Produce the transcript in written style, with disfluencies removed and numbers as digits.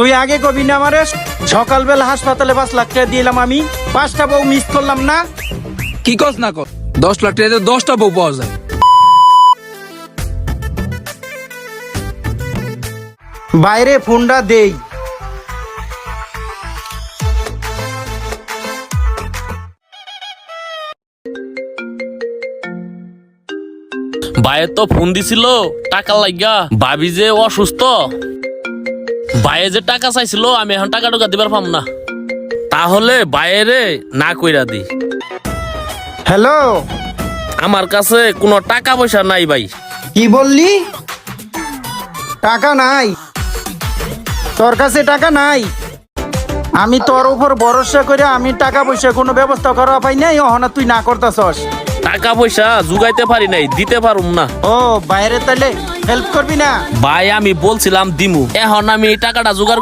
তুই আগে কবি না আমারে সকালবেলা হাসপাতালে 5 লাখ টাকা দিলাম আমি 5টা বউ মিস করলাম না। কি কস না কর 10 লাখ টাকাতে 10টা বউ পাওয়া যায়। বাইরে ফোনটা দেই। ভাইয়ের তো ফোন দিছিল টাকা লাগা, ভাবি যে অসুস্থ, ভাইয়ে যে টাকা চাইছিল আমি এখন টাকা টুকা দিবার পাম না, তাহলে বাইরে না কইরা দি। হ্যালো, আমার কাছে কোনো টাকা পয়সা নাই ভাই। কি বললি? টাকা নাই? তোর কাছে টাকা নাই? আমি তোর উপর ভরসা করে আমি টাকা পয়সা কোনো ব্যবস্থা করা পাই নাই, অহনা তুই না করতাছস। টাকা পয়সা জুগাইতে পারি নাই, দিতে পারুম না। ও বাইরে তাহলে হেল্প করবি না? ভাই আমি বলছিলাম দিমু, এখন আমি টাকাটা জোগাড়